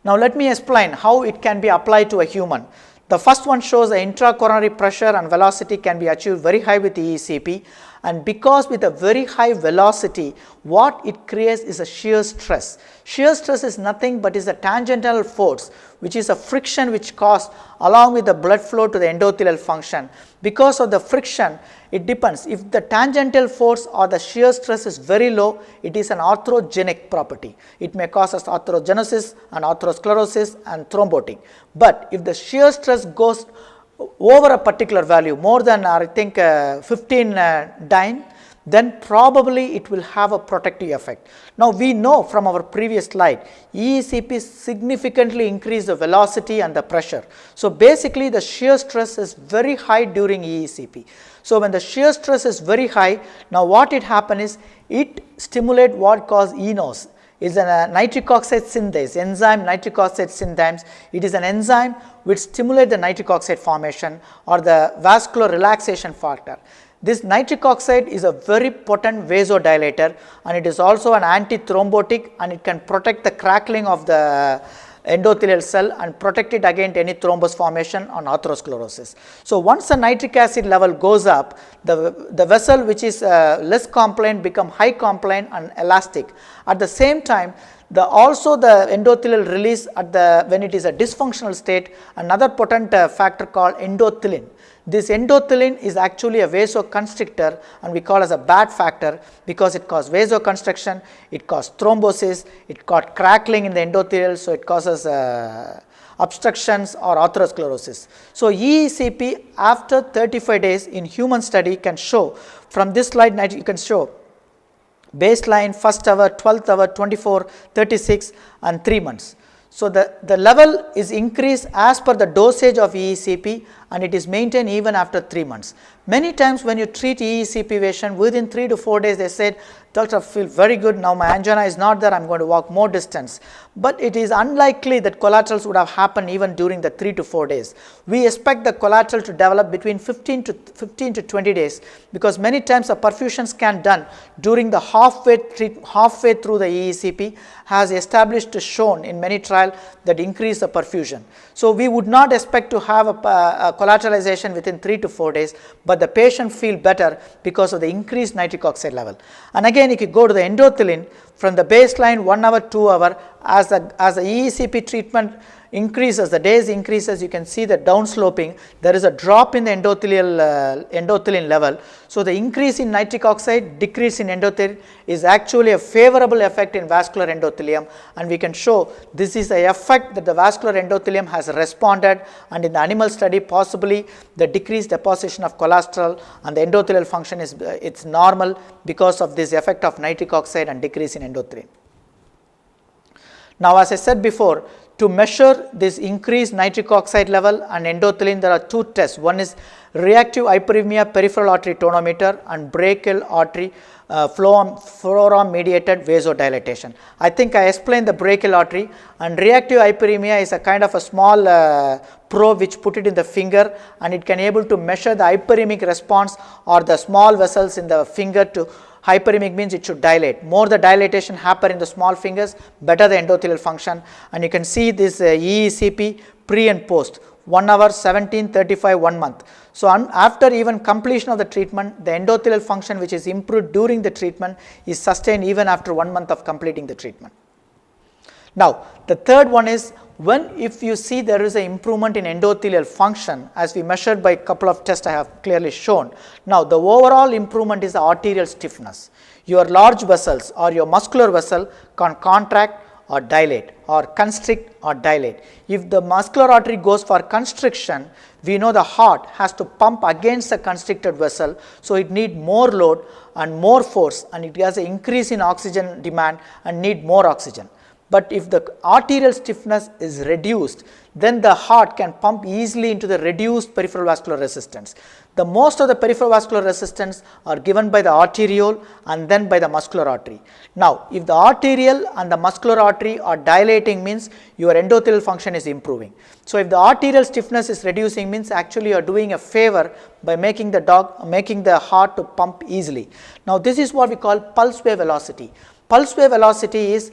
Now let me explain how it can be applied to a human. The first one shows the intracoronary pressure and velocity can be achieved very high with EECP, and because with a very high velocity, what it creates is a shear stress. Shear stress is nothing but is a tangential force, which is a friction which caused along with the blood flow to the endothelial function. Because of the friction, it depends. If the tangential force or the shear stress is very low, it is an arthrogenic property. It may cause us arthrogenesis and atherosclerosis and thrombotic. But if the shear stress goes over a particular value, more than I think 15 dyne, then probably it will have a protective effect. Now we know from our previous slide, EECP significantly increase the velocity and the pressure. So basically the shear stress is very high during EECP. So when the shear stress is very high, now what it happens is it stimulates what causes eNOS. Is a nitric oxide synthase, enzyme nitric oxide synthase. It is an enzyme which stimulates the nitric oxide formation or the vascular relaxation factor. This nitric oxide is a very potent vasodilator, and it is also an antithrombotic, and it can protect the crackling of the endothelial cell and protect it against any thrombus formation on atherosclerosis. So once the nitric acid level goes up, the vessel which is less compliant become high compliant and elastic. At the same time, also the endothelial release when it is a dysfunctional state, another potent factor called endothelin. This endothelin is actually a vasoconstrictor, and we call as a bad factor because it causes vasoconstriction, it causes thrombosis, it causes crackling in the endothelial, so it causes obstructions or atherosclerosis. So EECP after 35 days in human study can show, from this slide you can show baseline, first hour, 12th hour, 24, 36 and 3 months. So the level is increased as per the dosage of EECP, and it is maintained even after 3 months. Many times when you treat EECP patient, within 3 to 4 days they said, "Doctor, I feel very good, now my angina is not there, I am going to walk more distance." But it is unlikely that collaterals would have happened even during the 3 to 4 days. We expect the collateral to develop between 15 to 20 days, because many times a perfusion scan done during the halfway through the EECP has established shown in many trials that increase the perfusion. So we would not expect to have a collateralization within 3 to 4 days, but the patient feel better because of the increased nitric oxide level. And again, if you go to the endothelin, from the baseline 1 hour, 2 hour, as the EECP treatment increases, the days increases, you can see the downsloping, there is a drop in the endothelin level. So the increase in nitric oxide, decrease in endothelin is actually a favorable effect in vascular endothelium, and we can show this is the effect that the vascular endothelium has responded, and in the animal study possibly the decreased deposition of cholesterol and the endothelial function is it's normal because of this effect of nitric oxide and decrease in endothelin. Now, as I said before, to measure this increased nitric oxide level and endothelin, there are 2 tests. One is reactive hyperemia peripheral artery tonometer and brachial artery forearm mediated vasodilatation. I think I explained the brachial artery, and reactive hyperemia is a kind of a small probe which put it in the finger, and it can able to measure the hyperemic response or the small vessels in the finger. To hyperemic means it should dilate. More the dilatation happen in the small fingers, better the endothelial function. And you can see this EECP pre and post, 1 hour, 17, 35, 1 month. So after even completion of the treatment, the endothelial function which is improved during the treatment is sustained even after 1 month of completing the treatment. Now, the third one is if you see there is an improvement in endothelial function, as we measured by a couple of tests I have clearly shown. Now, the overall improvement is the arterial stiffness. Your large vessels or your muscular vessel can contract or dilate or constrict or dilate. If the muscular artery goes for constriction, we know the heart has to pump against the constricted vessel, so it needs more load and more force, and it has an increase in oxygen demand and need more oxygen. But if the arterial stiffness is reduced, then the heart can pump easily into the reduced peripheral vascular resistance. The most of the peripheral vascular resistance are given by the arteriole and then by the muscular artery. Now, if the arterial and the muscular artery are dilating, means your endothelial function is improving. So if the arterial stiffness is reducing, means actually you are doing a favor by making the heart to pump easily. Now, this is what we call pulse wave velocity. Pulse wave velocity is